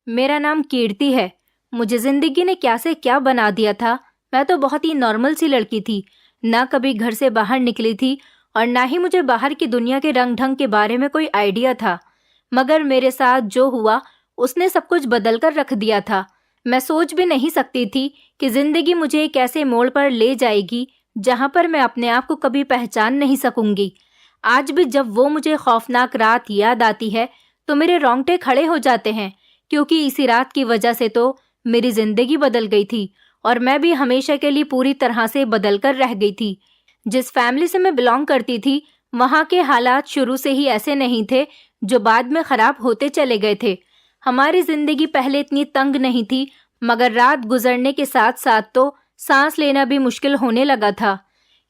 मेरा नाम कीर्ति है। मुझे जिंदगी ने क्या से क्या बना दिया था। मैं तो बहुत ही नॉर्मल सी लड़की थी, ना कभी घर से बाहर निकली थी और ना ही मुझे बाहर की दुनिया के रंग ढंग के बारे में कोई आइडिया था। मगर मेरे साथ जो हुआ उसने सब कुछ बदल कर रख दिया था। मैं सोच भी नहीं सकती थी कि जिंदगी मुझे एक ऐसे मोड़ पर ले जाएगी जहां पर मैं अपने आप को कभी पहचान नहीं सकूंगी। आज भी जब वो मुझे खौफनाक रात याद आती है तो मेरे रोंगटे खड़े हो जाते हैं, क्योंकि इसी रात की वजह से तो मेरी जिंदगी बदल गई थी और मैं भी हमेशा के लिए पूरी तरह से बदल कर रह गई थी। जिस फैमिली से मैं बिलोंग करती थी वहाँ के हालात शुरू से ही ऐसे नहीं थे जो बाद में खराब होते चले गए थे। हमारी जिंदगी पहले इतनी तंग नहीं थी, मगर रात गुजरने के साथ साथ तो सांस लेना भी मुश्किल होने लगा था।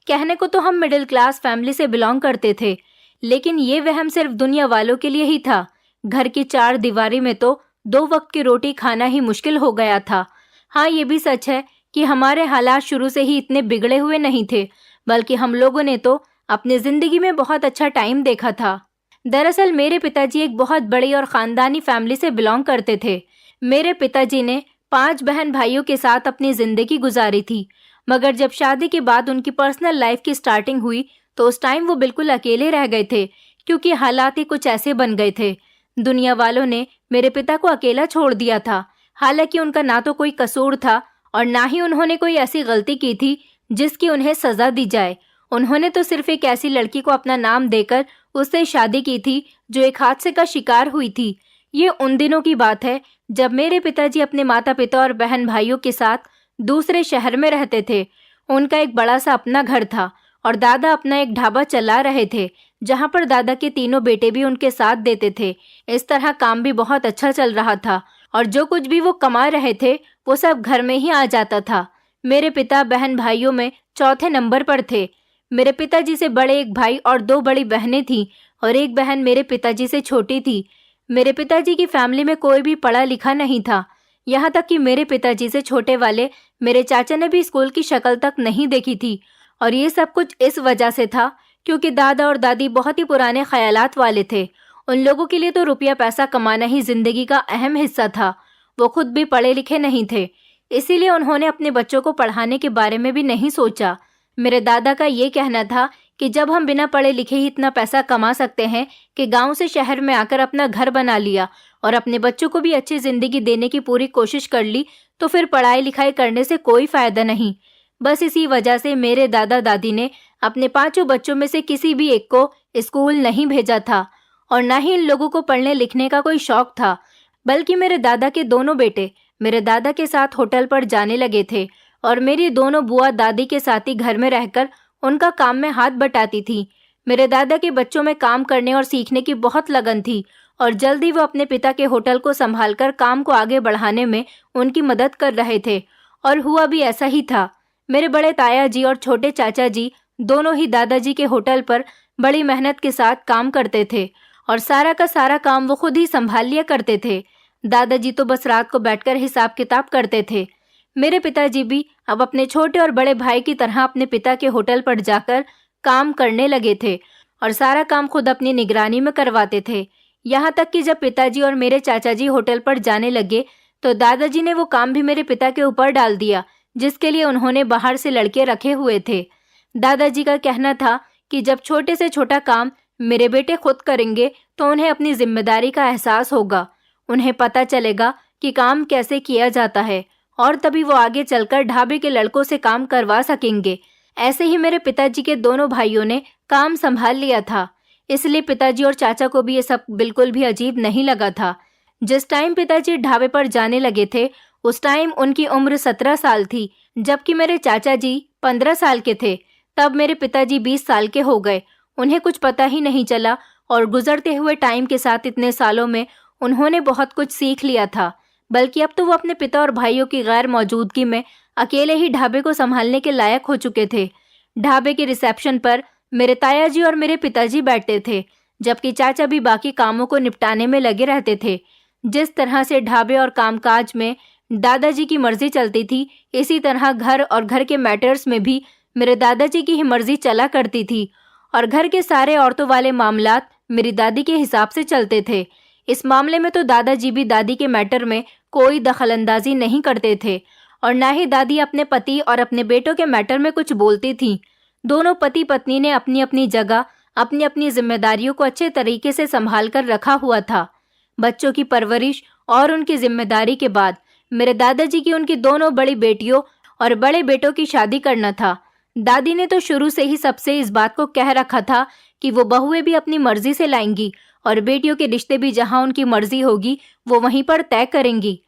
कहने को तो हम मिडिल क्लास फैमिली से बिलोंग करते थे, लेकिन ये वहम सिर्फ दुनिया वालों के लिए ही था। घर की चार दीवारी में तो 2 वक्त की रोटी खाना ही मुश्किल हो गया था। हाँ, ये भी सच है कि हमारे हालात शुरू से ही इतने बिगड़े हुए नहीं थे, बल्कि हम लोगों ने तो अपनी जिंदगी में बहुत अच्छा टाइम देखा था। दरअसल मेरे पिताजी एक बहुत बड़ी और खानदानी फैमिली से बिलोंग करते थे। मेरे पिताजी ने 5 बहन भाइयों के साथ अपनी जिंदगी गुजारी थी, मगर जब शादी के बाद उनकी पर्सनल लाइफ की स्टार्टिंग हुई तो उस टाइम वो बिल्कुल अकेले रह गए थे, क्योंकि हालात ही कुछ ऐसे बन गए थे। दुनिया वालों ने मेरे पिता को अकेला छोड़ दिया था। हालांकि उनका ना तो कोई कसूर था और ना ही उन्होंने कोई ऐसी गलती की थी जिसकी उन्हें सजा दी जाए। उन्होंने तो सिर्फ एक ऐसी लड़की को अपना नाम देकर उससे शादी की थी जो एक हादसे का शिकार हुई थी। ये उन दिनों की बात है जब मेरे पिताजी अपने माता पिता और बहन भाइयों के साथ दूसरे शहर में रहते थे। उनका एक बड़ा सा अपना घर था और दादा अपना एक ढाबा चला रहे थे, जहां पर दादा के तीनों बेटे भी उनके साथ देते थे। इस तरह काम भी बहुत अच्छा चल रहा था और जो कुछ भी वो कमा रहे थे वो सब घर में ही आ जाता था। मेरे पिता बहन भाइयों में चौथे नंबर पर थे। मेरे पिताजी से बड़े एक भाई और 2 बड़ी बहनें थीं और एक बहन मेरे पिताजी से छोटी थी। मेरे पिताजी की फैमिली में कोई भी पढ़ा लिखा नहीं था, यहाँ तक कि मेरे पिताजी से छोटे वाले मेरे चाचा ने भी स्कूल की शक्ल तक नहीं देखी थी। और ये सब कुछ इस वजह से था क्योंकि दादा और दादी बहुत ही पुराने ख्यालात वाले थे। उन लोगों के लिए तो रुपया पैसा कमाना ही जिंदगी का अहम हिस्सा था। वो खुद भी पढ़े लिखे नहीं थे, इसीलिए उन्होंने अपने बच्चों को पढ़ाने के बारे में भी नहीं सोचा। मेरे दादा का ये कहना था कि जब हम बिना पढ़े लिखे ही इतना पैसा कमा सकते हैं कि गांव से शहर में आकर अपना घर बना लिया और अपने बच्चों को भी अच्छी जिंदगी देने की पूरी कोशिश कर ली, तो फिर पढ़ाई लिखाई करने से कोई फायदा नहीं। बस इसी वजह से मेरे दादा दादी ने अपने 5 बच्चों में से किसी भी एक को स्कूल नहीं भेजा था और न ही इन लोगों को पढ़ने लिखने का कोई शौक था। बल्कि मेरे दादा के दोनों बेटे मेरे दादा के साथ होटल पर जाने लगे थे और मेरी दोनों बुआ दादी के साथ ही घर में रहकर उनका काम में हाथ बटाती थी। मेरे दादा के बच्चों में काम करने और सीखने की बहुत लगन थी और जल्दी वो अपने पिता के होटल को संभालकर काम को आगे बढ़ाने में उनकी मदद कर रहे थे। और हुआ भी ऐसा ही था। मेरे बड़े ताया जी और छोटे चाचा जी दोनों ही दादाजी के होटल पर बड़ी मेहनत के साथ काम करते थे और सारा का सारा काम वो खुद ही संभाल लिया करते थे। दादाजी तो बस रात को बैठकर हिसाब किताब करते थे। मेरे पिताजी भी अब अपने छोटे और बड़े भाई की तरह अपने पिता के होटल पर जाकर काम करने लगे थे और सारा काम खुद अपनी निगरानी में करवाते थे। यहाँ तक कि जब पिताजी और मेरे चाचा जी होटल पर जाने लगे तो दादाजी ने वो काम भी मेरे पिता के ऊपर डाल दिया, जिसके लिए उन्होंने बाहर से लड़के रखे हुए थे। दादाजी का कहना था कि जब छोटे से छोटा काम मेरे बेटे खुद करेंगे तो उन्हें अपनी जिम्मेदारी का एहसास होगा, उन्हें पता चलेगा कि काम कैसे किया जाता है और तभी वो आगे चलकर ढाबे के लड़कों से काम करवा सकेंगे। ऐसे ही मेरे पिताजी के दोनों भाइयों ने काम संभाल लिया था, इसलिए पिताजी और चाचा को भी ये सब बिल्कुल भी अजीब नहीं लगा था। जिस टाइम पिताजी ढाबे पर जाने लगे थे उस टाइम उनकी उम्र 17 साल थी, जबकि मेरे चाचा जी 15 साल के थे। तब मेरे पिताजी 20 साल के हो गए। उन्हें कुछ पता ही नहीं चला और गुजरते हुए टाइम के साथ इतने सालों में उन्होंने बहुत कुछ सीख लिया था। बल्कि अब तो वो अपने पिता और भाइयों की गैर मौजूदगी में अकेले ही ढाबे को संभालने के लायक हो चुके थे। ढाबे के रिसेप्शन पर मेरे ताया जी और मेरे पिताजी बैठते थे, जबकि चाचा भी बाकी कामों को निपटाने में लगे रहते थे। जिस तरह से ढाबे और कामकाज में दादाजी की मर्जी चलती थी, इसी तरह घर और घर के मैटर्स में भी मेरे दादाजी की ही मर्जी चला करती थी और घर के सारे औरतों वाले मामलात मेरी दादी के हिसाब से चलते थे। इस मामले में तो दादाजी भी दादी के मैटर में कोई दखलंदाजी नहीं करते थे और ना ही दादी अपने पति और अपने बेटों के मैटर में कुछ बोलती थी। दोनों पति पत्नी ने अपनी अपनी जगह अपनी अपनी जिम्मेदारियों को अच्छे तरीके से संभाल कर रखा हुआ था। बच्चों की परवरिश और उनकी जिम्मेदारी के बाद मेरे दादाजी की उनकी दोनों बड़ी बेटियों और बड़े बेटों की शादी करना था। दादी ने तो शुरू से ही सबसे इस बात को कह रखा था कि वो बहुएं भी अपनी मर्जी से लाएंगी और बेटियों के रिश्ते भी जहां उनकी मर्जी होगी वो वहीं पर तय करेंगी।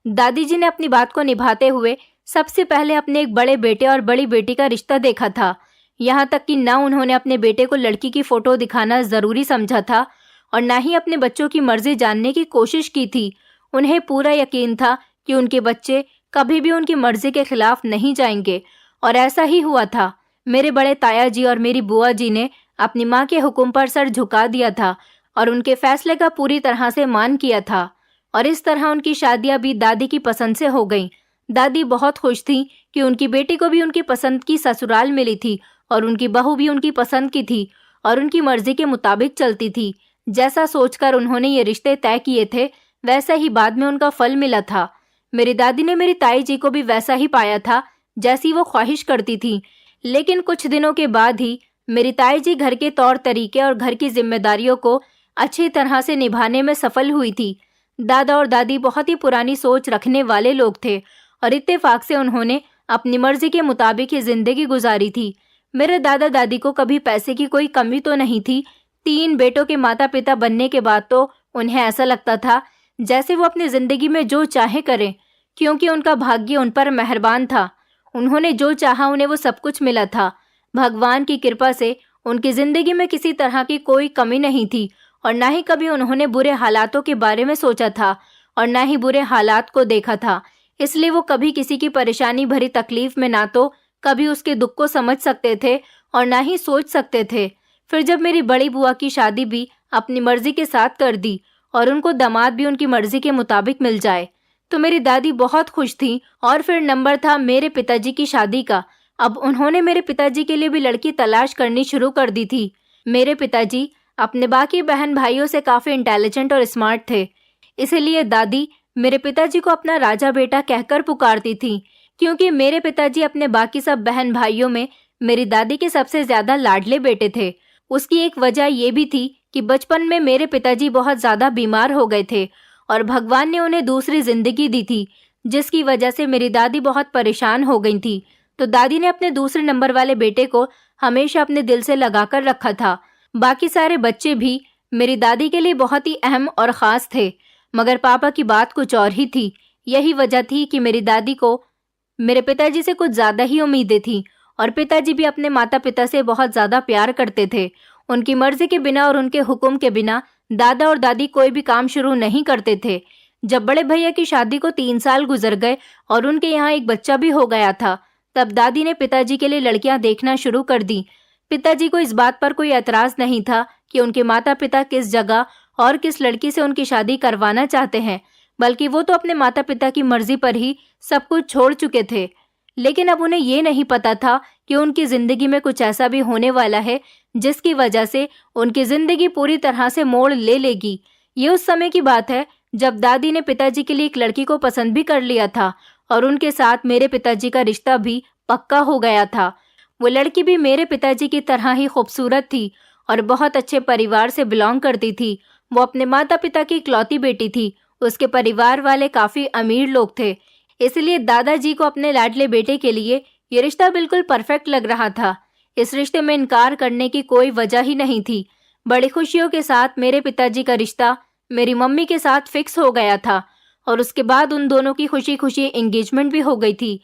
दादी जी ने अपनी बात को निभाते हुए सबसे पहले अपने एक बड़े बेटे और बड़ी बेटी का रिश्ता देखा था। यहाँ तक कि ना उन्होंने अपने बेटे को लड़की की फोटो दिखाना जरूरी समझा था और ना ही अपने बच्चों की मर्जी जानने की कोशिश की थी। उन्हें पूरा यकीन था कि उनके बच्चे कभी भी उनकी मर्जी के खिलाफ नहीं जाएंगे और ऐसा ही हुआ था। मेरे बड़े ताया जी और मेरी बुआ जी ने अपनी माँ के हुक्म पर सर झुका दिया था और उनके फैसले का पूरी तरह से मान किया था और इस तरह उनकी शादियां भी दादी की पसंद से हो गईं। दादी बहुत खुश थी कि उनकी बेटी को भी उनकी पसंद की ससुराल मिली थी और उनकी बहू भी उनकी पसंद की थी और उनकी मर्जी के मुताबिक चलती थी। जैसा सोचकर उन्होंने ये रिश्ते तय किए थे वैसा ही बाद में उनका फल मिला था। मेरी दादी ने मेरी ताई जी को भी वैसा ही पाया था जैसी वो ख्वाहिश करती थी। लेकिन कुछ दिनों के बाद ही मेरी ताई जी घर के तौर तरीके और घर की जिम्मेदारियों को अच्छी तरह से निभाने में सफल हुई थी। दादा और दादी बहुत ही पुरानी सोच रखने वाले लोग थे और इत्तेफाक से उन्होंने अपनी मर्जी के मुताबिक ही जिंदगी गुजारी थी। मेरे दादा दादी को कभी पैसे की कोई कमी तो नहीं थी। 3 बेटों के माता पिता बनने के बाद तो उन्हें ऐसा लगता था जैसे वो अपनी जिंदगी में जो चाहे करें, क्योंकि उनका भाग्य उन पर मेहरबान था। उन्होंने जो चाहा उन्हें वो सब कुछ मिला था। भगवान की कृपा से उनकी जिंदगी में किसी तरह की कोई कमी नहीं थी और ना ही कभी उन्होंने बुरे हालातों के बारे में सोचा था और ना ही बुरे हालात को देखा था। इसलिए वो कभी किसी की परेशानी भरी तकलीफ में ना तो कभी उसके दुख को समझ सकते थे और ना ही सोच सकते थे। फिर जब मेरी बड़ी बुआ की शादी भी अपनी मर्जी के साथ कर दी और उनको दामाद भी उनकी मर्जी के मुताबिक मिल जाए तो मेरी दादी बहुत खुश थी। और फिर नंबर था मेरे पिताजी की शादी का। अब उन्होंने मेरे पिताजी के लिए भी लड़की तलाश करनी शुरू कर दी थी। मेरे पिताजी अपने बाकी बहन भाइयों से काफी इंटेलिजेंट और स्मार्ट थे, इसीलिए दादी मेरे पिताजी को अपना राजा बेटा कहकर पुकारती थी, क्योंकि मेरे पिताजी अपने बाकी सब बहन भाइयों में मेरी दादी के सबसे ज्यादा लाडले बेटे थे। उसकी एक वजह ये भी थी कि बचपन में मेरे पिताजी बहुत ज्यादा बीमार हो गए थे और भगवान ने उन्हें दूसरी जिंदगी दी थी, जिसकी वजह से मेरी दादी बहुत परेशान हो गई थी। तो दादी ने अपने दूसरे नंबर वाले बेटे को हमेशा अपने दिल से लगाकर रखा था। बाकी सारे बच्चे भी मेरी दादी के लिए बहुत ही अहम और ख़ास थे, मगर पापा की बात कुछ और ही थी। यही वजह थी कि मेरी दादी को मेरे पिताजी से कुछ ज़्यादा ही उम्मीदें थीं और पिताजी भी अपने माता पिता से बहुत ज़्यादा प्यार करते थे। उनकी मर्जी के बिना और उनके हुक्म के बिना दादा और दादी कोई भी काम शुरू नहीं करते थे। जब बड़े भैया की शादी को 3 साल गुजर गए और उनके यहाँ एक बच्चा भी हो गया था, तब दादी ने पिताजी के लिए लड़कियां देखना शुरू कर दी। पिताजी को इस बात पर कोई एतराज नहीं था कि उनके माता पिता किस जगह और किस लड़की से उनकी शादी करवाना चाहते हैं, बल्कि वो तो अपने माता पिता की मर्जी पर ही सब कुछ छोड़ चुके थे। लेकिन अब उन्हें ये नहीं पता था कि उनकी जिंदगी में कुछ ऐसा भी होने वाला है जिसकी वजह से उनकी जिंदगी पूरी तरह से मोड़ ले लेगी। ये उस समय की बात है जब दादी ने पिताजी के लिए एक लड़की को पसंद भी कर लिया था और उनके साथ मेरे पिताजी का रिश्ता भी पक्का हो गया था। वो लड़की भी मेरे पिताजी की तरह ही खूबसूरत थी और बहुत अच्छे परिवार से बिलोंग करती थी। वो अपने माता पिता की इकलौती बेटी थी। उसके परिवार वाले काफी अमीर लोग थे, इसलिए दादाजी को अपने लाडले बेटे के लिए ये रिश्ता बिल्कुल परफेक्ट लग रहा था। इस रिश्ते में इनकार करने की कोई वजह ही नहीं थी। बड़ी खुशियों के साथ मेरे पिताजी का रिश्ता मेरी मम्मी के साथ फिक्स हो गया था और उसके बाद उन दोनों की खुशी खुशी एंगेजमेंट भी हो गई थी।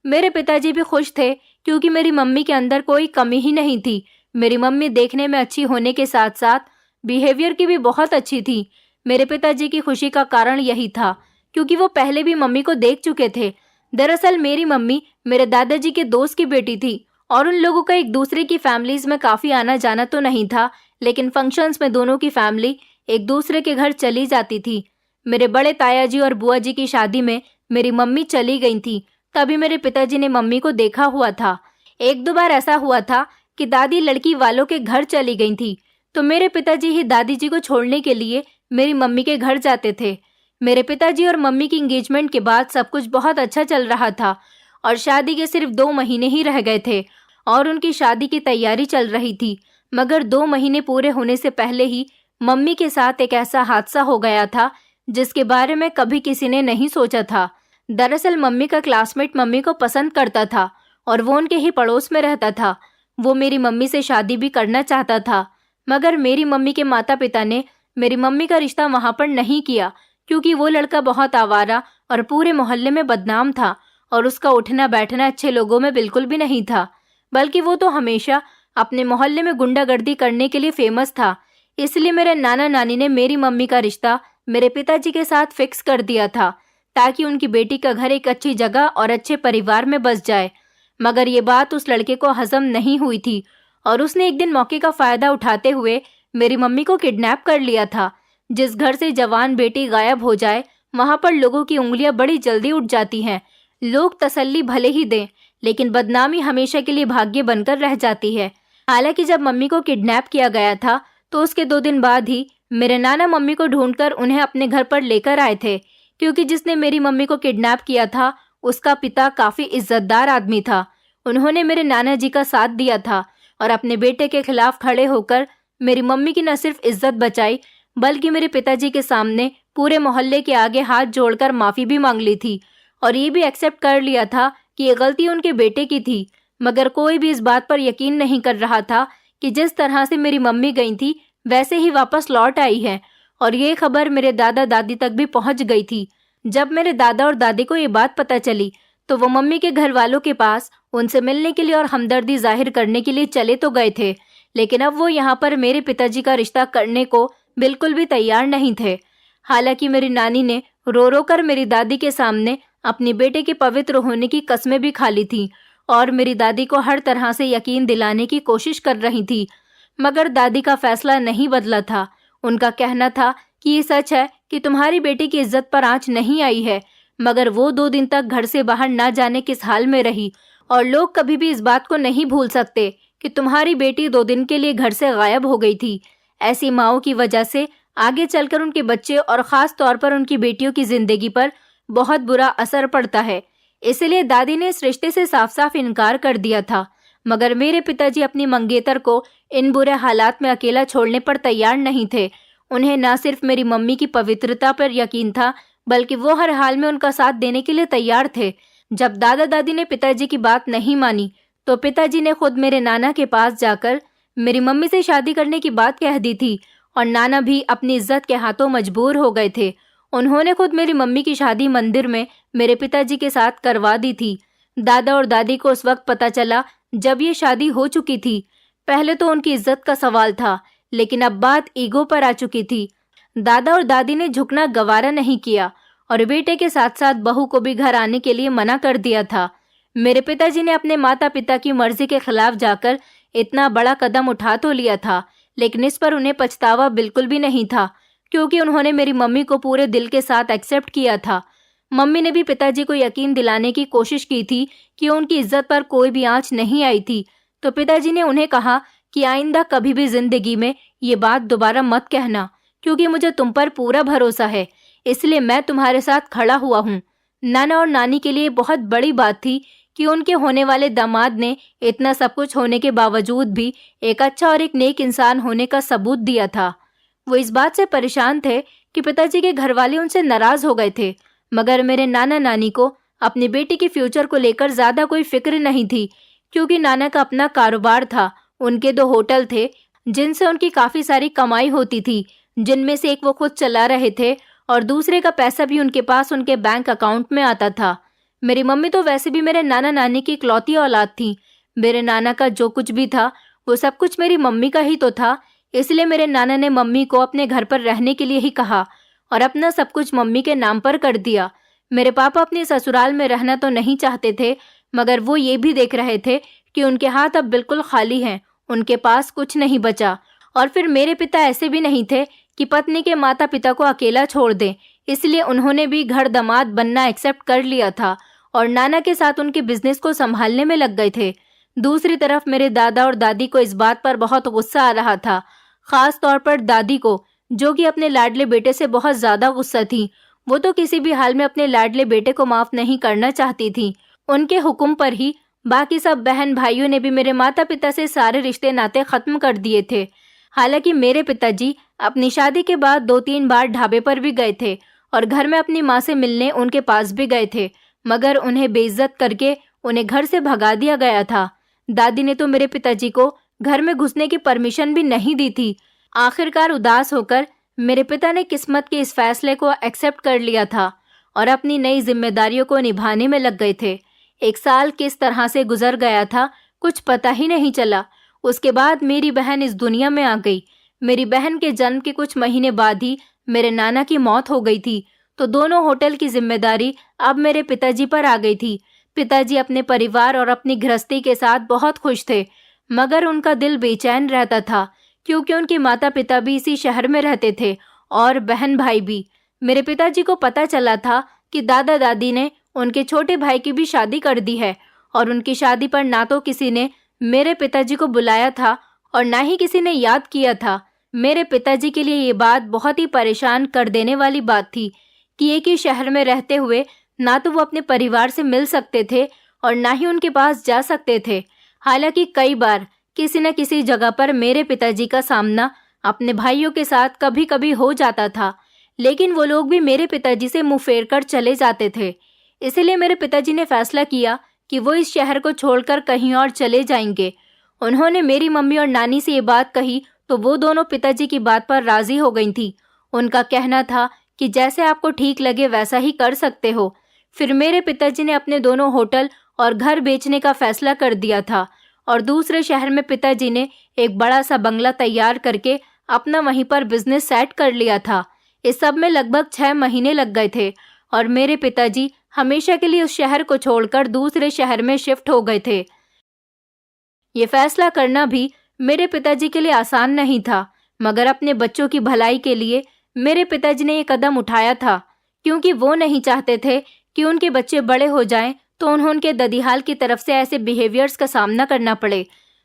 मेरे पिताजी भी खुश थे क्योंकि मेरी मम्मी के अंदर कोई कमी ही नहीं थी। मेरी मम्मी देखने में अच्छी होने के साथ साथ बिहेवियर की भी बहुत अच्छी थी। मेरे पिताजी की खुशी का कारण यही था क्योंकि वो पहले भी मम्मी को देख चुके थे। दरअसल मेरी मम्मी मेरे दादाजी के दोस्त की बेटी थी और उन लोगों का एक दूसरे की फैमिलीज में काफी आना जाना तो नहीं था, लेकिन फंक्शंस में दोनों की फैमिली एक दूसरे के घर चली जाती थी। मेरे बड़े ताया जी और बुआ जी की शादी में मेरी मम्मी चली गई थी, तभी मेरे पिताजी ने मम्मी को देखा हुआ था। 1-2 बार ऐसा हुआ था कि दादी लड़की वालों के घर चली गई थी, तो मेरे पिताजी ही दादी जी को छोड़ने के लिए मेरी मम्मी के घर जाते थे। मेरे पिताजी और मम्मी की एंगेजमेंट के बाद सब कुछ बहुत अच्छा चल रहा था और शादी के सिर्फ 2 महीने ही रह गए थे और उनकी शादी की तैयारी चल रही थी। मगर 2 महीने पूरे होने से पहले ही मम्मी के साथ एक ऐसा हादसा हो गया था जिसके बारे में कभी किसी ने नहीं सोचा था। दरअसल मम्मी का क्लासमेट मम्मी को पसंद करता था और वो उनके ही पड़ोस में रहता था। वो मेरी मम्मी से शादी भी करना चाहता था, मगर मेरी मम्मी के माता पिता ने मेरी मम्मी का रिश्ता वहां पर नहीं किया, क्योंकि वो लड़का बहुत आवारा और पूरे मोहल्ले में बदनाम था और उसका उठना बैठना अच्छे लोगों में बिल्कुल भी नहीं था, बल्कि वो तो हमेशा अपने मोहल्ले में गुंडागर्दी करने के लिए फेमस था। इसलिए मेरे नाना नानी ने मेरी मम्मी का रिश्ता मेरे पिताजी के साथ फिक्स कर दिया था, ताकि उनकी बेटी का घर एक अच्छी जगह और अच्छे परिवार में बस जाए। मगर ये बात उस लड़के को हजम नहीं हुई थी और उसने एक दिन मौके का फायदा उठाते हुए मेरी मम्मी को किडनैप कर लिया था। जिस घर से जवान बेटी गायब हो जाए, वहां पर लोगों की उंगलियां बड़ी जल्दी उठ जाती हैं। लोग तसल्ली भले ही दें, लेकिन बदनामी हमेशा के लिए भाग्य बनकर रह जाती है। हालांकि जब मम्मी को किडनैप किया गया था तो उसके 2 दिन बाद ही मेरे नाना मम्मी को ढूंढकर उन्हें अपने घर पर लेकर आए थे, क्योंकि जिसने मेरी मम्मी को किडनैप किया था उसका पिता काफी इज्जतदार आदमी था। उन्होंने मेरे नाना जी का साथ दिया था और अपने बेटे के खिलाफ खड़े होकर मेरी मम्मी की न सिर्फ इज्जत बचाई, बल्कि मेरे पिताजी के सामने पूरे मोहल्ले के आगे हाथ जोड़कर माफी भी मांग ली थी और ये भी एक्सेप्ट कर लिया था कि ये गलती उनके बेटे की थी। मगर कोई भी इस बात पर यकीन नहीं कर रहा था कि जिस तरह से मेरी मम्मी गई थी वैसे ही वापस लौट आई है, और ये खबर मेरे दादा दादी तक भी पहुंच गई थी। जब मेरे दादा और दादी को ये बात पता चली तो वो मम्मी के घर वालों के पास उनसे मिलने के लिए और हमदर्दी जाहिर करने के लिए चले तो गए थे, लेकिन अब वो यहाँ पर मेरे पिताजी का रिश्ता करने को बिल्कुल भी तैयार नहीं थे। हालांकि मेरी नानी ने रो रो कर मेरी दादी के सामने अपनी बेटे के पवित्र होने की कस्में भी खा ली थी और मेरी दादी को हर तरह से यकीन दिलाने की कोशिश कर रही थी। मगर दादी का फैसला नहीं बदला था। उनका कहना था कि ये सच है कि तुम्हारी बेटी की इज्जत पर आंच नहीं आई है, मगर वो 2 दिन तक घर से बाहर ना जाने किस हाल में रही और लोग कभी भी इस बात को नहीं भूल सकते कि तुम्हारी बेटी 2 दिन के लिए घर से गायब हो गई थी। ऐसी माओं की वजह से आगे चलकर उनके बच्चे और खास तौर पर उनकी बेटियों की जिंदगी पर बहुत बुरा असर पड़ता है। इसलिए दादी ने इस रिश्ते से साफ साफ इनकार कर दिया था। मगर मेरे पिताजी अपनी मंगेतर को इन बुरे हालात में अकेला छोड़ने पर तैयार नहीं थे। उन्हें न सिर्फ मेरी मम्मी की पवित्रता पर यकीन था, बल्कि वो हर हाल में उनका साथ देने के लिए तैयार थे। जब दादा दादी ने पिताजी की बात नहीं मानी तो पिताजी ने खुद मेरे नाना के पास जाकर मेरी मम्मी से शादी करने की बात कह दी थी और नाना भी अपनी इज्जत के हाथों मजबूर हो गए थे। उन्होंने खुद मेरी मम्मी की शादी मंदिर में मेरे पिताजी के साथ करवा दी थी। दादा और दादी को उस वक्त पता चला जब ये शादी हो चुकी थी। पहले तो उनकी इज्जत का सवाल था, लेकिन अब बात ईगो पर आ चुकी थी। दादा और दादी ने झुकना गवारा नहीं किया और बेटे के साथ साथ बहू को भी घर आने के लिए मना कर दिया था। मेरे पिताजी ने अपने माता पिता की मर्जी के खिलाफ जाकर इतना बड़ा कदम उठा तो लिया था, लेकिन इस पर उन्हें पछतावा बिल्कुल भी नहीं था, क्योंकि उन्होंने मेरी मम्मी को पूरे दिल के साथ एक्सेप्ट किया था। मम्मी ने भी पिताजी को यकीन दिलाने की कोशिश की थी कि उनकी इज्जत पर कोई भी आंच नहीं आई थी। तो पिताजी ने उन्हें कहा कि आइंदा कभी भी जिंदगी में ये बात दोबारा मत कहना, क्योंकि मुझे तुम पर पूरा भरोसा है, इसलिए मैं तुम्हारे साथ खड़ा हुआ हूँ। नाना और नानी के लिए बहुत बड़ी बात थी कि उनके होने वाले दामाद ने इतना सब कुछ होने के बावजूद भी एक अच्छा और एक नेक इंसान होने का सबूत दिया था। वो इस बात से परेशान थे कि पिताजी के घर वाले उनसे नाराज हो गए थे, मगर मेरे नाना नानी को अपनी बेटी के फ्यूचर को लेकर ज्यादा कोई फिक्र नहीं थी, क्योंकि नाना का अपना कारोबार था। उनके 2 होटल थे जिनसे उनकी काफी सारी कमाई होती थी, जिनमें से एक वो खुद चला रहे थे और दूसरे का पैसा भी उनके पास उनके बैंक अकाउंट में आता था। मेरी मम्मी तो वैसे भी मेरे नाना नानी की इकलौती औलाद थी। मेरे नाना का जो कुछ भी था वो सब कुछ मेरी मम्मी का ही तो था। इसलिए मेरे नाना ने मम्मी को अपने घर पर रहने के लिए ही कहा और अपना सब कुछ मम्मी के नाम पर कर दिया। मेरे पापा अपने ससुराल में रहना तो नहीं चाहते थे, मगर वो ये भी देख रहे थे कि उनके हाथ अब बिल्कुल खाली हैं, उनके पास कुछ नहीं बचा। और फिर मेरे पिता ऐसे भी नहीं थे कि पत्नी के माता पिता को अकेला छोड़ दें, इसलिए उन्होंने भी घर दामाद बनना एक्सेप्ट कर लिया था और नाना के साथ उनके बिजनेस को संभालने में लग गए थे। दूसरी तरफ मेरे दादा और दादी को इस बात पर बहुत गुस्सा आ रहा था, खास तौर पर दादी को, जो कि अपने लाडले बेटे से बहुत ज़्यादा गुस्सा थी। वो तो किसी भी हाल में अपने लाडले बेटे को माफ़ नहीं करना चाहती थी। उनके हुक्म पर ही बाकी सब बहन भाइयों ने भी मेरे माता पिता से सारे रिश्ते नाते ख़त्म कर दिए थे। हालांकि मेरे पिताजी अपनी शादी के बाद 2-3 बार ढाबे पर भी गए थे और घर में अपनी माँ से मिलने उनके पास भी गए थे, मगर उन्हें बेइज्जत करके उन्हें घर से भगा दिया गया था। दादी ने तो मेरे पिताजी को घर में घुसने की परमिशन भी नहीं दी थी। आखिरकार उदास होकर मेरे पिता ने किस्मत के इस फैसले को एक्सेप्ट कर लिया था और अपनी नई जिम्मेदारियों को निभाने में लग गए थे। 1 साल किस तरह से गुजर गया था कुछ पता ही नहीं चला। उसके बाद मेरी बहन इस दुनिया में आ गई। मेरी बहन के जन्म के कुछ महीने बाद ही मेरे नाना की मौत हो गई थी, तो दोनों होटल की जिम्मेदारी अब मेरे पिताजी पर आ गई थी। पिताजी अपने परिवार और अपनी गृहस्थी के साथ बहुत खुश थे, मगर उनका दिल बेचैन रहता था क्योंकि उनके माता पिता भी इसी शहर में रहते थे और बहन भाई भी। मेरे पिताजी को पता चला था कि दादा दादी ने उनके छोटे भाई की भी शादी कर दी है और उनकी शादी पर ना तो किसी ने मेरे पिताजी को बुलाया था और ना ही किसी ने याद किया था। मेरे पिताजी के लिए ये बात बहुत ही परेशान कर देने वाली बात थी कि एक ही शहर में रहते हुए ना तो वो अपने परिवार से मिल सकते थे और ना ही उनके पास जा सकते थे। हालांकि कई बार किसी न किसी जगह पर मेरे पिताजी का सामना अपने भाइयों के साथ कभी कभी हो जाता था, लेकिन वो लोग भी मेरे पिताजी से मुंह फेर कर चले जाते थे। इसलिए मेरे पिताजी ने फैसला किया कि वो इस शहर को छोड़कर कहीं और चले जाएंगे। उन्होंने मेरी मम्मी और नानी से ये बात कही तो वो दोनों पिताजी की बात पर राजी हो गई थी। उनका कहना था कि जैसे आपको ठीक लगे वैसा ही कर सकते हो। फिर मेरे पिताजी ने अपने दोनों होटल और घर बेचने का फैसला कर दिया था और दूसरे शहर में पिताजी ने एक बड़ा सा बंगला तैयार करके अपना वहीं पर बिजनेस सेट कर लिया था। इस सब में लगभग 6 महीने लग गए थे और मेरे पिताजी हमेशा के लिए उस शहर को छोड़कर दूसरे शहर में शिफ्ट हो गए थे। ये फैसला करना भी मेरे पिताजी के लिए आसान नहीं था, मगर अपने बच्चों की भलाई के लिए मेरे पिताजी ने ये कदम उठाया था, क्योंकि वो नहीं चाहते थे कि उनके बच्चे बड़े हो जाएं तो उन्हें उनके ददीहाल की तरफ से ऐसे बिहेवियर्स का सामना करना पड़े।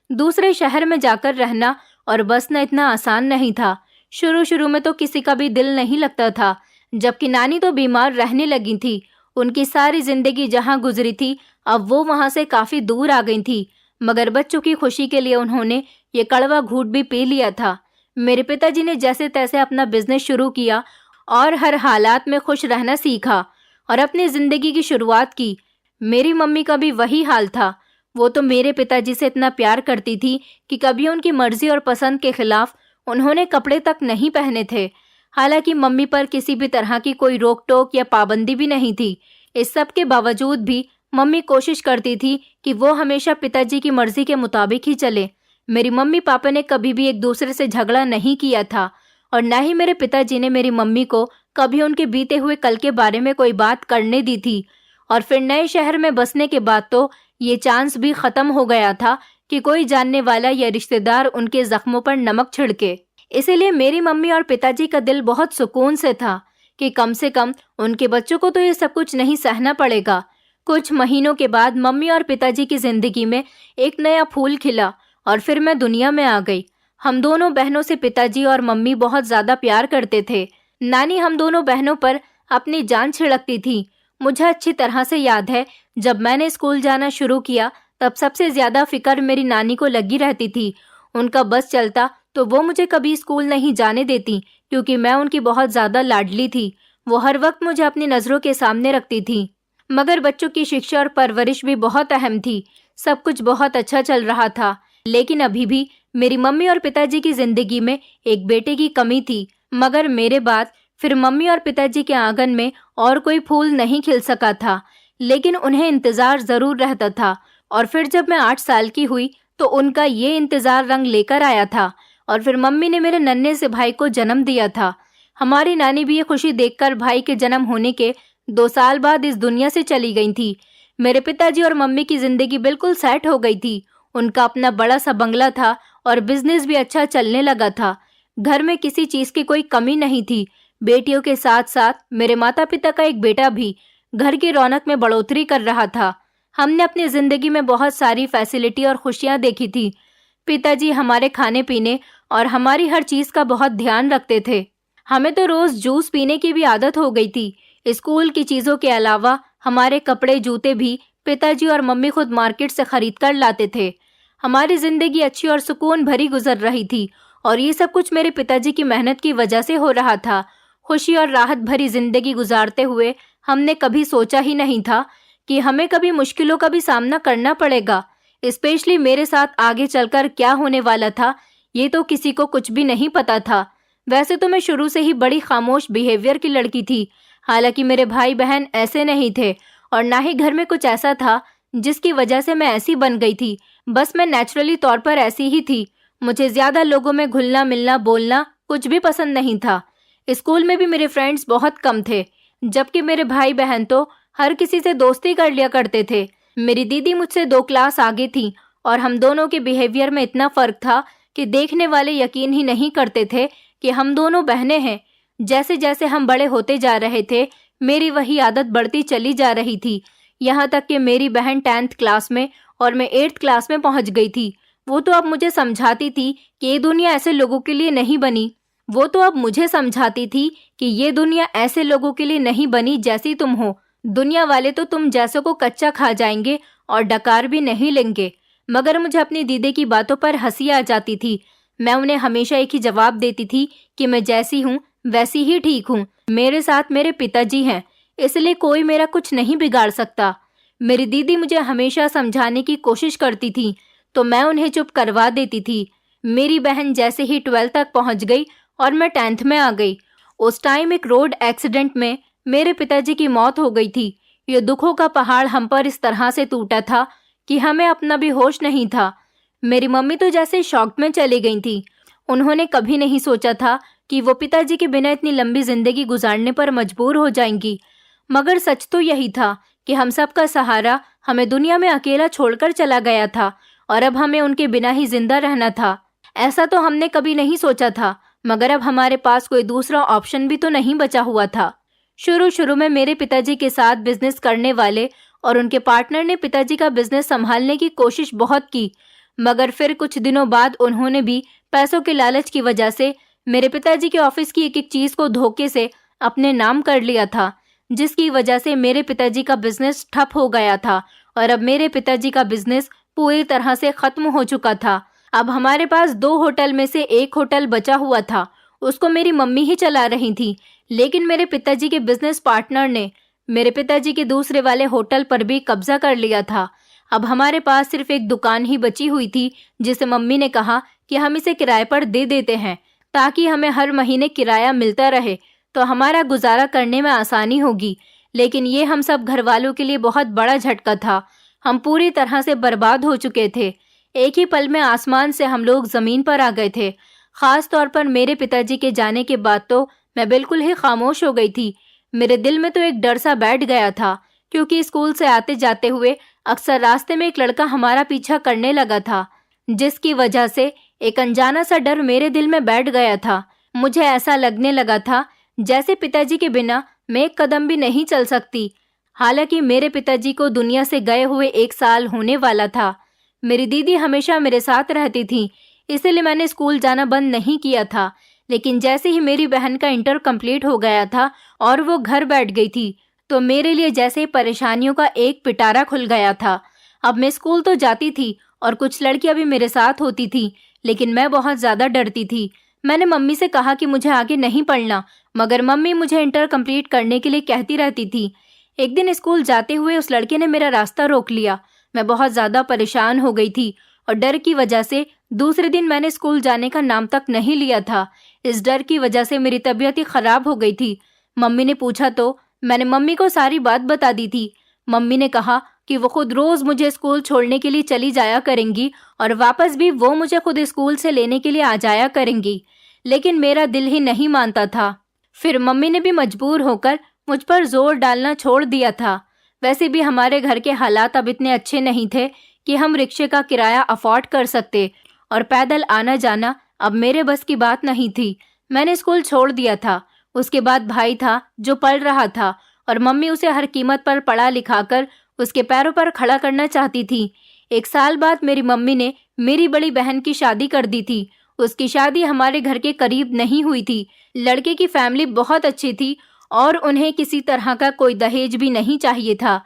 दूसरे शहर में जाकर रहना और बसना इतना आसान नहीं था। शुरू शुरू में तो किसी का भी दिल नहीं लगता था, जबकि नानी तो बीमार रहने लगी थी। उनकी सारी जिंदगी जहां गुजरी थी अब वो वहां से काफी दूर आ गई थी, मगर बच्चों की खुशी के लिए उन्होंने ये कड़वा घूंट भी पी लिया था। मेरे पिताजी ने जैसे तैसे अपना बिजनेस शुरू किया और हर हालात में खुश रहना सीखा और अपनी जिंदगी की शुरुआत की। मेरी मम्मी का भी वही हाल था। वो तो मेरे पिताजी से इतना प्यार करती थी कि कभी उनकी मर्जी और पसंद के खिलाफ उन्होंने कपड़े तक नहीं पहने थे। हालांकि मम्मी पर किसी भी तरह की कोई रोक टोक या पाबंदी भी नहीं थी। इस सब के बावजूद भी मम्मी कोशिश करती थी कि वो हमेशा पिताजी की मर्जी के मुताबिक ही चले। मेरी मम्मी पापा ने कभी भी एक दूसरे से झगड़ा नहीं किया था और न ही मेरे पिताजी ने मेरी मम्मी को कभी उनके बीते हुए कल के बारे में कोई बात करने दी थी। और फिर नए शहर में बसने के बाद तो ये चांस भी खत्म हो गया था कि कोई जानने वाला या रिश्तेदार उनके जख्मों पर नमक छिड़के। इसीलिए मेरी मम्मी और पिताजी का दिल बहुत सुकून से था कि कम से कम उनके बच्चों को तो ये सब कुछ नहीं सहना पड़ेगा। कुछ महीनों के बाद मम्मी और पिताजी की जिंदगी में एक नया फूल खिला और फिर मैं दुनिया में आ गई। हम दोनों बहनों से पिताजी और मम्मी बहुत ज्यादा प्यार करते थे। नानी हम दोनों बहनों पर अपनी जान छिड़कती थी। मुझे अच्छी तरह से याद है, जब मैंने स्कूल जाना शुरू किया तब सबसे ज्यादा फिक्र मेरी नानी को लगी रहती थी। उनका बस चलता तो वो मुझे कभी स्कूल नहीं जाने देती, क्योंकि मैं उनकी बहुत ज्यादा लाडली थी। वो हर वक्त मुझे अपनी नजरों के सामने रखती थी। मगर बच्चों की शिक्षा और परवरिश भी बहुत अहम थी। सब कुछ बहुत अच्छा चल रहा था, लेकिन अभी भी मेरी मम्मी और पिताजी की जिंदगी में एक बेटे की कमी थी। मगर मेरे बाद फिर मम्मी और पिताजी के आंगन में और कोई फूल नहीं खिल सका था, लेकिन उन्हें इंतजार जरूर रहता था। और फिर जब मैं 8 साल की हुई तो उनका ये इंतजार रंग लेकर आया था और फिर मम्मी ने मेरे नन्हे से भाई को जन्म दिया था। हमारी नानी भी ये खुशी देखकर भाई के जन्म होने के 2 साल बाद इस दुनिया से चली गई थी। मेरे पिताजी और मम्मी की जिंदगी बिल्कुल सेट हो गई थी। उनका अपना बड़ा सा बंगला था और बिजनेस भी अच्छा चलने लगा था। घर में किसी चीज की कोई कमी नहीं थी। बेटियों के साथ साथ मेरे माता पिता का एक बेटा भी घर की रौनक में बढ़ोतरी कर रहा था। हमने अपनी जिंदगी में बहुत सारी फैसिलिटी और खुशियां देखी थी। पिताजी हमारे खाने पीने और हमारी हर चीज का बहुत ध्यान रखते थे। हमें तो रोज जूस पीने की भी आदत हो गई थी। स्कूल की चीजों के अलावा हमारे कपड़े जूते भी पिताजी और मम्मी खुद मार्केट से खरीद कर लाते थे। हमारी जिंदगी अच्छी और सुकून भरी गुजर रही थी और ये सब कुछ मेरे पिताजी की मेहनत की वजह से हो रहा था। खुशी और राहत भरी जिंदगी गुजारते हुए हमने कभी सोचा ही नहीं था कि हमें कभी मुश्किलों का भी सामना करना पड़ेगा। स्पेशली मेरे साथ आगे चलकर क्या होने वाला था, ये तो किसी को कुछ भी नहीं पता था। वैसे तो मैं शुरू से ही बड़ी खामोश बिहेवियर की लड़की थी। हालांकि मेरे भाई बहन ऐसे नहीं थे और ना ही घर में कुछ ऐसा था जिसकी वजह से मैं ऐसी बन गई थी। बस मैं नेचुरली तौर पर ऐसी ही थी। मुझे ज्यादा लोगों में घुलना मिलना बोलना कुछ भी पसंद नहीं था। स्कूल में भी मेरे फ्रेंड्स बहुत कम थे, जबकि मेरे भाई बहन तो हर किसी से दोस्ती कर लिया करते थे। मेरी दीदी मुझसे 2 क्लास आगे थी और हम दोनों के बिहेवियर में इतना फर्क था कि देखने वाले यकीन ही नहीं करते थे कि हम दोनों बहनें हैं। जैसे जैसे हम बड़े होते जा रहे थे, मेरी वही आदत बढ़ती चली जा रही थी। यहाँ तक कि मेरी बहन 10th क्लास में और मैं 8th क्लास में पहुँच गई थी। वो तो अब मुझे समझाती थी कि ये दुनिया ऐसे लोगों के लिए नहीं बनी। ऐसे लोगों के लिए नहीं बनी जैसी तुम हो। दुनिया वाले तो तुम जैसों को कच्चा खा जाएंगे और डकार भी नहीं लेंगे। मगर मुझे अपनी दीदी की बातों पर हंसी आ जाती थी। मैं उन्हें हमेशा एक ही जवाब देती थी कि मैं जैसी हूँ वैसी ही ठीक हूँ। मेरे साथ मेरे पिताजी हैं, इसलिए कोई मेरा कुछ नहीं बिगाड़ सकता। मेरी दीदी मुझे हमेशा समझाने की कोशिश करती थी तो मैं उन्हें चुप करवा देती थी। मेरी बहन जैसे ही 12th तक पहुंच गई और मैं 10th में आ गई, उस टाइम एक रोड एक्सीडेंट में मेरे पिताजी की मौत हो गई थी। ये दुखों का पहाड़ हम पर इस तरह से टूटा था कि हमें अपना भी होश नहीं था। मेरी मम्मी तो जैसे शॉक में चली गई थी। उन्होंने कभी नहीं सोचा था कि वो पिताजी के बिना इतनी लंबी जिंदगी गुजारने पर मजबूर हो जाएंगी। मगर सच तो यही था कि हम सब का सहारा हमें दुनिया में अकेला छोड़कर चला गया था और अब हमें उनके बिना ही जिंदा रहना था। ऐसा तो हमने कभी नहीं सोचा था, मगर अब हमारे पास कोई दूसरा ऑप्शन भी तो नहीं बचा हुआ था। शुरू में मेरे पिताजी के साथ बिजनेस करने वाले और उनके पार्टनर ने पिताजी का बिजनेस संभालने की कोशिश बहुत की, मगर फिर कुछ दिनों बाद उन्होंने भी पैसों के लालच की वजह से मेरे पिताजी के ऑफिस की एक एक चीज को धोखे से अपने नाम कर लिया था, जिसकी वजह से मेरे पिताजी का बिजनेस ठप हो गया था और अब मेरे पिताजी का बिजनेस पूरी तरह से खत्म हो चुका था। अब हमारे पास 2 होटल में से एक होटल बचा हुआ था, उसको मेरी मम्मी ही चला रही थी। लेकिन मेरे पिताजी के बिजनेस पार्टनर ने मेरे पिताजी के दूसरे वाले होटल पर भी कब्जा कर लिया था। अब हमारे पास सिर्फ एक दुकान ही बची हुई थी, जिसे मम्मी ने कहा कि हम इसे किराए पर दे देते हैं ताकि हमें हर महीने किराया मिलता रहे तो हमारा गुजारा करने में आसानी होगी। लेकिन ये हम सब घर वालों के लिए बहुत बड़ा झटका था। हम पूरी तरह से बर्बाद हो चुके थे। एक ही पल में आसमान से हम लोग जमीन पर आ गए थे। खास तौर पर मेरे पिताजी के जाने के बाद तो मैं बिल्कुल ही खामोश हो गई थी। मेरे दिल में तो एक डर सा बैठ गया था, क्योंकि स्कूल से आते जाते हुए अक्सर रास्ते में एक लड़का हमारा पीछा करने लगा था, जिसकी वजह से एक अनजाना सा डर मेरे दिल में बैठ गया था। मुझे ऐसा लगने लगा था जैसे पिताजी के बिना मैं एक कदम भी नहीं चल सकती। हालांकि मेरे पिताजी को दुनिया से गए हुए 1 साल होने वाला था। मेरी दीदी हमेशा मेरे साथ रहती थी, इसलिए मैंने स्कूल जाना बंद नहीं किया था। लेकिन जैसे ही मेरी बहन का इंटर कंप्लीट हो गया था और वो घर बैठ गई थी, तो मेरे लिए जैसे परेशानियों का एक पिटारा खुल गया था। अब मैं स्कूल तो जाती थी और कुछ लड़कियां भी मेरे साथ होती थी, लेकिन मैं बहुत ज्यादा डरती थी। मैंने मम्मी से कहा कि मुझे आगे नहीं पढ़ना, मगर मम्मी मुझे इंटर कंप्लीट करने के लिए कहती रहती थी। एक दिन स्कूल जाते हुए उस लड़के ने मेरा रास्ता रोक लिया। मैं बहुत ज्यादा परेशान हो गई थी और डर की वजह से दूसरे दिन मैंने स्कूल जाने का नाम तक नहीं लिया था। इस डर की वजह से मेरी तबीयत ही खराब हो गई थी। मम्मी ने पूछा तो मैंने मम्मी को सारी बात बता दी थी। मम्मी ने कहा कि वो खुद रोज मुझे स्कूल छोड़ने के लिए चली जाया करेंगी और वापस भी वो मुझे खुद स्कूल से लेने के लिए आ जाया करेंगी। लेकिन मेरा दिल ही नहीं मानता था। फिर मम्मी ने भी मजबूर होकर मुझ पर जोर डालना छोड़ दिया था। वैसे भी हमारे घर के हालात अब इतने अच्छे नहीं थे कि हम रिक्शे का किराया अफोर्ड कर सकते, और पैदल आना जाना अब मेरे बस की बात नहीं थी। मैंने स्कूल छोड़ दिया था। उसके बाद भाई था जो पढ़ रहा था और मम्मी उसे हर कीमत पर पढ़ा लिखाकर उसके पैरों पर खड़ा करना चाहती थी। 1 साल बाद मेरी मम्मी ने मेरी बड़ी बहन की शादी कर दी थी। उसकी शादी हमारे घर के करीब नहीं हुई थी। लड़के की फैमिली बहुत अच्छी थी और उन्हें किसी तरह का कोई दहेज भी नहीं चाहिए था।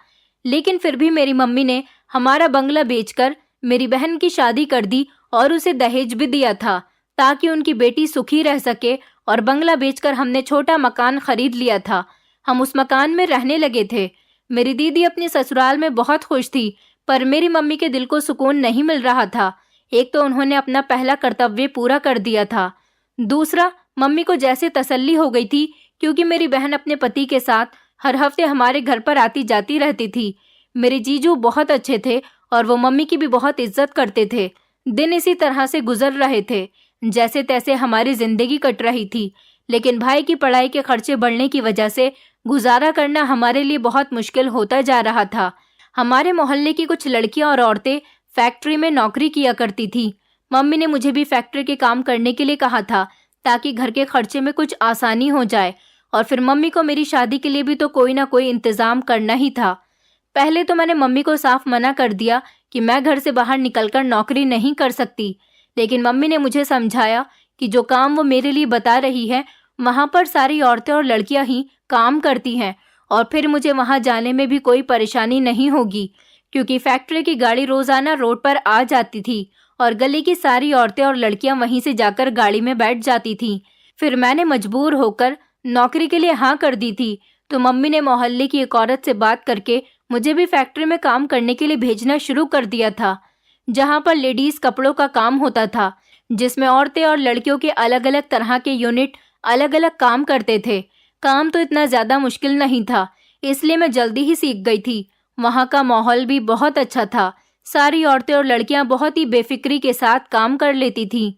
लेकिन फिर भी मेरी मम्मी ने हमारा बंगला बेचकर मेरी बहन की शादी कर दी और उसे दहेज भी दिया था ताकि उनकी बेटी सुखी रह सके। और बंगला बेचकर हमने छोटा मकान खरीद लिया था। हम उस मकान में रहने लगे थे। मेरी दीदी अपने ससुराल में बहुत खुश थी, पर मेरी मम्मी के दिल को सुकून नहीं मिल रहा था। एक तो उन्होंने अपना पहला कर्तव्य पूरा कर दिया था, दूसरा मम्मी को जैसे तसल्ली हो गई थी क्योंकि मेरी बहन अपने पति के साथ हर हफ्ते हमारे घर पर आती जाती रहती थी। मेरे जीजू बहुत अच्छे थे और वो मम्मी की भी बहुत इज्जत करते थे। दिन इसी तरह से गुजर रहे थे, जैसे तैसे हमारी जिंदगी कट रही थी। लेकिन भाई की पढ़ाई के खर्चे बढ़ने की वजह से गुजारा करना हमारे लिए बहुत मुश्किल होता जा रहा था। हमारे मोहल्ले की कुछ लड़कियां और औरतें फैक्ट्री में नौकरी किया करती थी। मम्मी ने मुझे भी फैक्ट्री के काम करने के लिए कहा था ताकि घर के खर्चे में कुछ आसानी हो जाए। और फिर मम्मी को मेरी शादी के लिए भी तो कोई ना कोई इंतजाम करना ही था। पहले तो मैंने मम्मी को साफ मना कर दिया कि मैं घर से बाहर निकलकर नौकरी नहीं कर सकती, लेकिन मम्मी ने मुझे समझाया कि जो काम वो मेरे लिए बता रही है वहाँ पर सारी औरतें और लड़कियाँ ही काम करती हैं और फिर मुझे वहाँ जाने में भी कोई परेशानी नहीं होगी, क्योंकि फैक्ट्री की गाड़ी रोजाना रोड पर आ जाती थी और गली की सारी औरतें और लड़कियां वहीं से जाकर गाड़ी में बैठ जाती थीं। फिर मैंने मजबूर होकर नौकरी के लिए हाँ कर दी थी। तो मम्मी ने मोहल्ले की एक औरत से बात करके मुझे भी फैक्ट्री में काम करने के लिए भेजना शुरू कर दिया था, जहाँ पर लेडीज कपड़ों का काम होता था, जिसमें औरतें और लड़कियों के अलग अलग तरह के यूनिट अलग अलग काम करते थे। काम तो इतना ज्यादा मुश्किल नहीं था, इसलिए मैं जल्दी ही सीख गई थी। वहाँ का माहौल भी बहुत अच्छा था। सारी औरतें और लड़कियां बहुत ही बेफिक्री के साथ काम कर लेती थीं।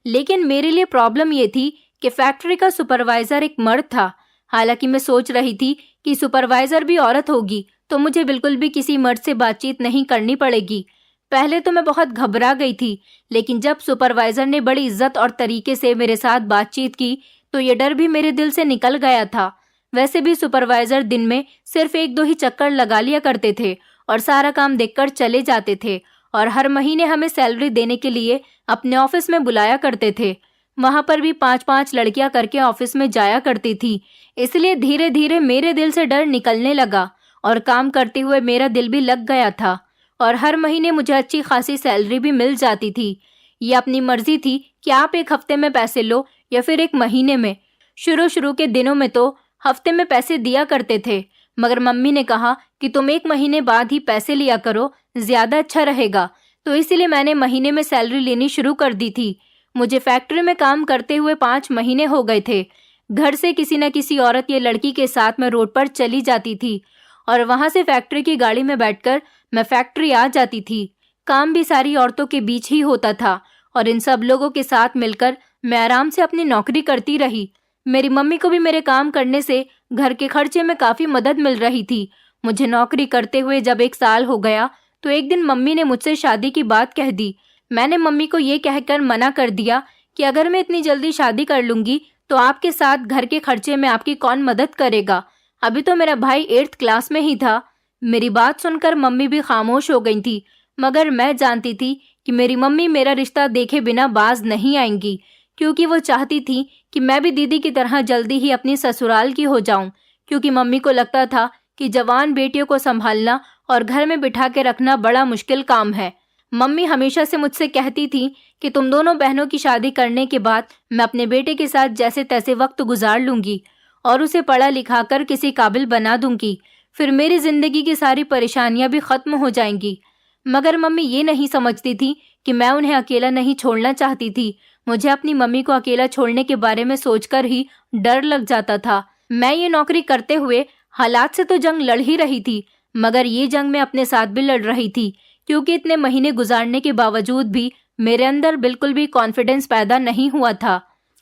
लेकिन मेरे लिए प्रॉब्लम ये थी कि फैक्ट्री का सुपरवाइजर एक मर्द था। हालांकि मैं सोच रही थी कि सुपरवाइजर भी औरत होगी तो मुझे बिल्कुल भी किसी मर्द से बातचीत नहीं करनी पड़ेगी। पहले तो मैं बहुत घबरा गई थी, लेकिन जब सुपरवाइजर ने बड़ी इज्जत और तरीके से मेरे साथ बातचीत की तो ये डर भी मेरे दिल से निकल गया था। वैसे भी सुपरवाइजर दिन में सिर्फ 1-2 ही चक्कर लगा लिया करते थे और सारा काम देखकर चले जाते थे और हर महीने हमें सैलरी देने के लिए अपने ऑफिस में बुलाया करते थे। वहां पर भी 5-5 लड़कियां करके ऑफिस में जाया करती थी। इसलिए धीरे धीरे मेरे दिल से डर निकलने लगा और काम करते हुए मेरा दिल भी लग गया था और हर महीने मुझे अच्छी खासी सैलरी भी मिल जाती थी। ये अपनी मर्जी थी कि आप 1 हफ्ते में पैसे लो या फिर 1 महीने में। शुरू के दिनों में तो हफ्ते में पैसे दिया करते थे, मगर मम्मी ने कहा कि तुम 1 महीने बाद ही पैसे लिया करो, ज्यादा अच्छा रहेगा। तो इसीलिए मैंने महीने में सैलरी लेनी शुरू कर दी थी। मुझे फैक्ट्री में काम करते हुए 5 महीने हो गए थे। घर से किसी न किसी औरत या लड़की के साथ मैं रोड पर चली जाती थी और वहां से फैक्ट्री की गाड़ी में बैठकर मैं फैक्ट्री आ जाती थी। काम भी सारी औरतों के बीच ही होता था और इन सब लोगों के साथ मिलकर मैं आराम से अपनी नौकरी करती रही। मेरी मम्मी को भी मेरे काम करने से घर के खर्चे में काफी मदद मिल रही थी। मुझे नौकरी करते हुए जब 1 साल हो गया तो एक दिन मम्मी ने मुझसे शादी की बात कह दी। मैंने मम्मी को ये कहकर मना कर दिया कि अगर मैं इतनी जल्दी शादी कर लूंगी तो आपके साथ घर के खर्चे में आपकी कौन मदद करेगा। अभी तो मेरा भाई 8th क्लास में ही था। मेरी बात सुनकर मम्मी भी खामोश हो गई थी, मगर मैं जानती थी कि मेरी मम्मी मेरा रिश्ता देखे बिना बाज नहीं आएंगी, क्योंकि वो चाहती थी कि मैं भी दीदी की तरह जल्दी ही अपनी ससुराल की हो जाऊं। क्योंकि मम्मी को लगता था कि जवान बेटियों को संभालना और घर में बिठा के रखना बड़ा मुश्किल काम है। मम्मी हमेशा से मुझसे कहती थी कि तुम दोनों बहनों की शादी करने के बाद मैं अपने बेटे के साथ जैसे तैसे वक्त गुजार लूंगी और उसे पढ़ा लिखा कर किसी काबिल बना दूंगी, फिर मेरी जिंदगी की सारी परेशानियां भी खत्म हो जाएंगी। मगर मम्मी ये नहीं समझती थी कि मैं उन्हें अकेला नहीं छोड़ना चाहती थी। मुझे अपनी मम्मी को अकेला छोड़ने के बारे में सोचकर ही डर लग जाता था। मैं ये नौकरी करते हुए हालात से तो जंग लड़ ही रही थी, मगर ये जंग मैं अपने साथ भी लड़ रही थी, क्योंकि इतने महीने गुजारने के बावजूद भी मेरे अंदर बिल्कुल भी कॉन्फिडेंस पैदा नहीं हुआ था।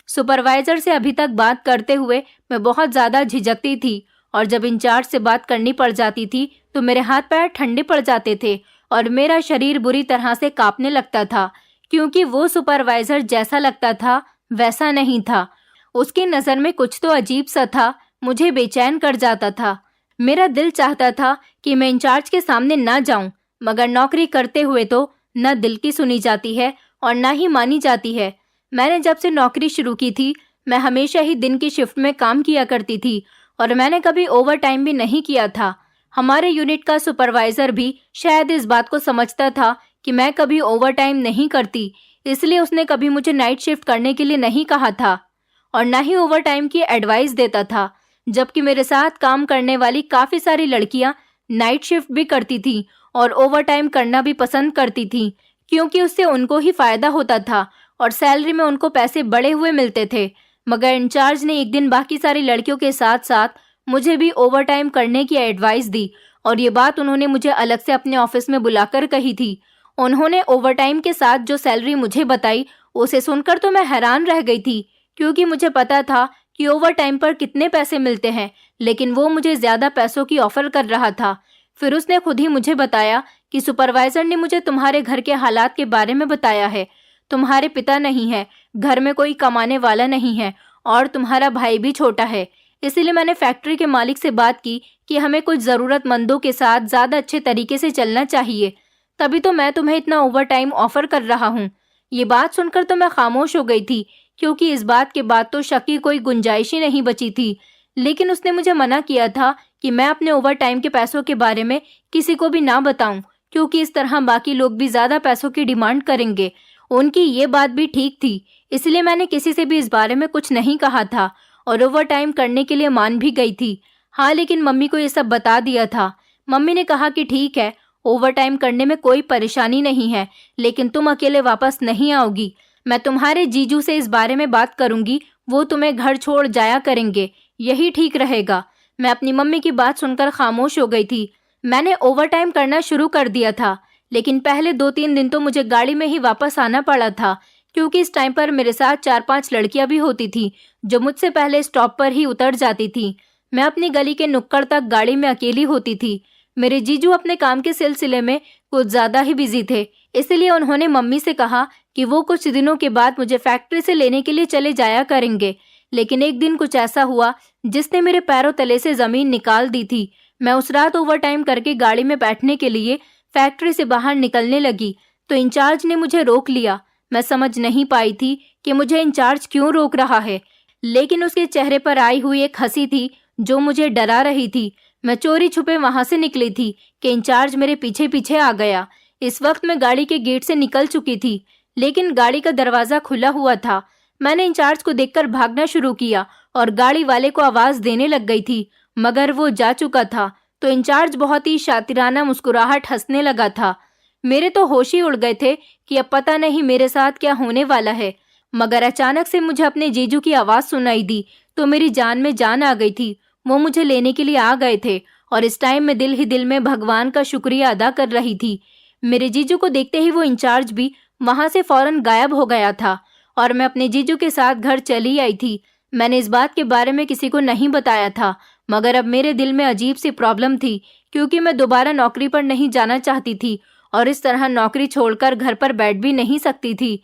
सुपरवाइजर से अभी तक बात करते हुए मैं बहुत ज्यादा झिझकती थी और जब इंचार्ज से बात करनी पड़ जाती थी तो मेरे हाथ पैर ठंडे पड़ जाते थे और मेरा शरीर बुरी तरह से कांपने लगता था, क्योंकि वो सुपरवाइजर जैसा लगता था वैसा नहीं था। उसकी नज़र में कुछ तो अजीब सा था, मुझे बेचैन कर जाता था। मेरा दिल चाहता था कि मैं इंचार्ज के सामने ना जाऊं, मगर नौकरी करते हुए तो न दिल की सुनी जाती है और ना ही मानी जाती है। मैंने जब से नौकरी शुरू की थी, मैं हमेशा ही दिन की शिफ्ट में काम किया करती थी और मैंने कभी ओवर टाइम भी नहीं किया था। हमारे यूनिट का सुपरवाइजर भी शायद इस बात को समझता था कि मैं कभी ओवर टाइम नहीं करती, इसलिए उसने कभी मुझे नाइट शिफ्ट करने के लिए नहीं कहा था और ना ही ओवर टाइम की एडवाइस देता था। जबकि मेरे साथ काम करने वाली काफ़ी सारी लड़कियां नाइट शिफ्ट भी करती थी और ओवर टाइम करना भी पसंद करती थी, क्योंकि उससे उनको ही फ़ायदा होता था और सैलरी में उनको पैसे बढ़े हुए मिलते थे। मगर इंचार्ज ने एक दिन बाकी सारी लड़कियों के साथ साथ मुझे भी ओवर टाइम करने की एडवाइस दी और ये बात उन्होंने मुझे अलग से अपने ऑफिस में बुलाकर कही थी। उन्होंने ओवर टाइम के साथ जो सैलरी मुझे बताई, उसे सुनकर तो मैं हैरान रह गई थी, क्योंकि मुझे पता था कि ओवर टाइम पर कितने पैसे मिलते हैं, लेकिन वो मुझे ज़्यादा पैसों की ऑफ़र कर रहा था। फिर उसने खुद ही मुझे बताया कि सुपरवाइज़र ने मुझे तुम्हारे घर के हालात के बारे में बताया है। तुम्हारे पिता नहीं है, घर में कोई कमाने वाला नहीं है और तुम्हारा भाई भी छोटा है। इसीलिए मैंने फैक्ट्री के मालिक से बात की कि हमें कुछ ज़रूरतमंदों के साथ ज़्यादा अच्छे तरीके से चलना चाहिए, तभी तो मैं तुम्हें इतना ओवर टाइम ऑफ़र कर रहा हूँ। ये बात सुनकर तो मैं खामोश हो गई थी, क्योंकि इस बात के बाद तो शक की कोई गुंजाइश ही नहीं बची थी। लेकिन उसने मुझे मना किया था कि मैं अपने ओवर टाइम के पैसों के बारे में किसी को भी ना बताऊं, क्योंकि इस तरह बाकी लोग भी ज़्यादा पैसों की डिमांड करेंगे। उनकी ये बात भी ठीक थी, इसलिए मैंने किसी से भी इस बारे में कुछ नहीं कहा था और ओवर टाइम करने के लिए मान भी गई थी। हाँ, लेकिन मम्मी को ये सब बता दिया था। मम्मी ने कहा कि ठीक है, ओवर टाइम करने में कोई परेशानी नहीं है, लेकिन तुम अकेले वापस नहीं आओगी। मैं तुम्हारे जीजू से इस बारे में बात करूंगी, वो तुम्हें घर छोड़ जाया करेंगे, यही ठीक रहेगा। मैं अपनी मम्मी की बात सुनकर खामोश हो गई थी। मैंने ओवर टाइम करना शुरू कर दिया था, लेकिन पहले 2-3 दिन तो मुझे गाड़ी में ही वापस आना पड़ा था, क्योंकि इस टाइम पर मेरे साथ 4-5 लड़कियां भी होती थी जो मुझसे पहले स्टॉप पर ही उतर जाती थी। मैं अपनी गली के नुक्कड़ तक गाड़ी में अकेली होती थी। मेरे जीजू अपने काम के सिलसिले में कुछ ज़्यादा ही बिजी थे, इसलिए उन्होंने मम्मी से कहा कि वो कुछ दिनों के बाद मुझे फैक्ट्री से लेने के लिए चले जाया करेंगे। लेकिन एक दिन कुछ ऐसा हुआ जिसने मेरे पैरों तले से ज़मीन निकाल दी थी। मैं उस रात ओवर टाइम करके गाड़ी में बैठने के लिए फैक्ट्री से बाहर निकलने लगी तो इंचार्ज ने मुझे रोक लिया। मैं समझ नहीं पाई थी कि मुझे इंचार्ज क्यों रोक रहा है, लेकिन उसके चेहरे पर आई हुई एक हंसी थी जो मुझे डरा रही थी। मैं चोरी छुपे वहां से निकली थी कि इंचार्ज मेरे पीछे पीछे आ गया। इस वक्त मैं गाड़ी के गेट से निकल चुकी थी, लेकिन गाड़ी का दरवाज़ा खुला हुआ था। मैंने इंचार्ज को देखकर भागना शुरू किया और गाड़ी वाले को आवाज़ देने लग गई थी, मगर वो जा चुका था। तो इंचार्ज बहुत ही शातिराना मुस्कुराहट हंसने लगा था। मेरे तो होश ही उड़ गए थे कि अब पता नहीं मेरे साथ क्या होने वाला है। मगर अचानक से मुझे अपने जीजू की आवाज़ सुनाई दी तो मेरी जान में जान आ गई थी। वो मुझे लेने के लिए आ गए थे और इस टाइम में दिल ही दिल में भगवान का शुक्रिया अदा कर रही थी। मेरे जीजू को देखते ही वो इंचार्ज भी वहां से फौरन गायब हो गया था और मैं अपने जीजू के साथ घर चली आई थी। मैंने इस बात के बारे में किसी को नहीं बताया था, मगर अब मेरे दिल में अजीब सी प्रॉब्लम थी, क्योंकि मैं दोबारा नौकरी पर नहीं जाना चाहती थी और इस तरह नौकरी छोड़कर घर पर बैठ भी नहीं सकती थी।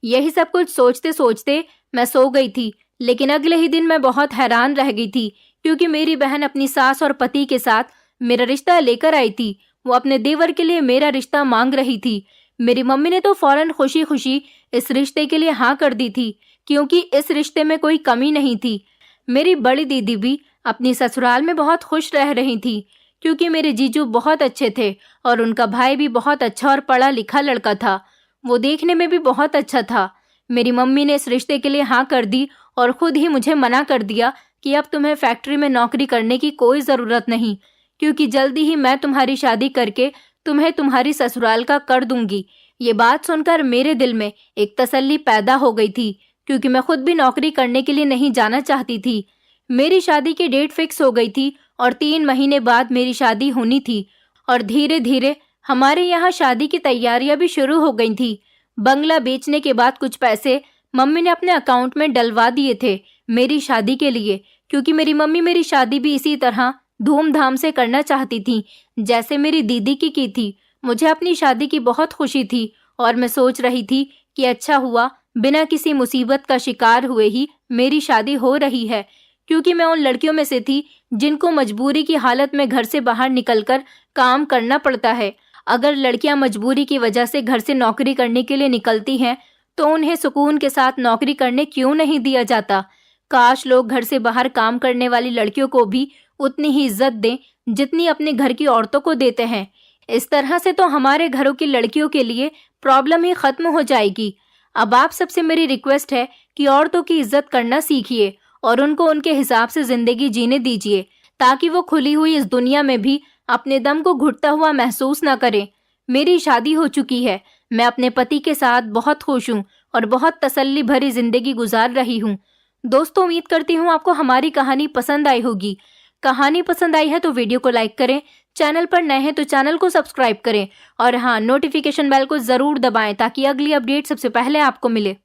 यही सब कुछ सोचते सोचते मैं सो गई थी। लेकिन अगले ही दिन मैं बहुत हैरान रह गई थी, क्योंकि मेरी बहन अपनी सास और पति के साथ मेरा रिश्ता लेकर आई थी। वो अपने देवर के लिए मेरा रिश्ता मांग रही थी। मेरी मम्मी ने तो फौरन खुशी खुशी इस रिश्ते के लिए हाँ कर दी थी, क्योंकि इस रिश्ते में कोई कमी नहीं थी। मेरी बड़ी दीदी भी अपनी ससुराल में बहुत खुश रह रही थी, क्योंकि मेरे जीजू बहुत अच्छे थे और उनका भाई भी बहुत अच्छा और पढ़ा लिखा लड़का था। वो देखने में भी बहुत अच्छा था। मेरी मम्मी ने इस रिश्ते के लिए हाँ कर दी और खुद ही मुझे मना कर दिया कि अब तुम्हें फैक्ट्री में नौकरी करने की कोई ज़रूरत नहीं, क्योंकि जल्दी ही मैं तुम्हारी शादी करके तुम्हें तुम्हारी ससुराल का कर दूंगी। ये बात सुनकर मेरे दिल में एक तसल्ली पैदा हो गई थी, क्योंकि मैं खुद भी नौकरी करने के लिए नहीं जाना चाहती थी। मेरी शादी की डेट फिक्स हो गई थी और 3 महीने बाद मेरी शादी होनी थी और धीरे धीरे हमारे यहाँ शादी की तैयारियां भी शुरू हो गई थी। बंगला बेचने के बाद कुछ पैसे मम्मी ने अपने अकाउंट में डलवा दिए थे मेरी शादी के लिए, क्योंकि मेरी मम्मी मेरी शादी भी इसी तरह धूमधाम से करना चाहती थी जैसे मेरी दीदी की थी। मुझे अपनी शादी की बहुत खुशी थी और मैं सोच रही थी कि अच्छा हुआ बिना किसी मुसीबत का शिकार हुए ही मेरी शादी हो रही है, क्योंकि मैं उन लड़कियों में से थी जिनको मजबूरी की हालत में घर से बाहर निकलकर काम करना पड़ता है। अगर लड़कियां मजबूरी की वजह से घर से नौकरी करने के लिए निकलती हैं तो उन्हें सुकून के साथ नौकरी करने क्यों नहीं दिया जाता। काश लोग घर से बाहर काम करने वाली लड़कियों को भी उतनी ही इज्जत दें जितनी अपने घर की औरतों को देते हैं। इस तरह से तो हमारे घरों की लड़कियों के लिए प्रॉब्लम ही खत्म हो जाएगी। अब आप सबसे मेरी रिक्वेस्ट है कि औरतों की इज्जत करना सीखिए और उनको उनके हिसाब से जिंदगी जीने दीजिए, ताकि वो खुली हुई इस दुनिया में भी अपने दम को घुटता हुआ महसूस ना करें। मेरी शादी हो चुकी है, मैं अपने पति के साथ बहुत खुश हूँ और बहुत तसल्ली भरी जिंदगी गुजार रही हूँ। दोस्तों, उम्मीद करती हूँ आपको हमारी कहानी पसंद आई होगी। कहानी पसंद आई है तो वीडियो को लाइक करें, चैनल पर नए हैं तो चैनल को सब्सक्राइब करें और हाँ, नोटिफिकेशन बेल को जरूर दबाएं ताकि अगली अपडेट सबसे पहले आपको मिले।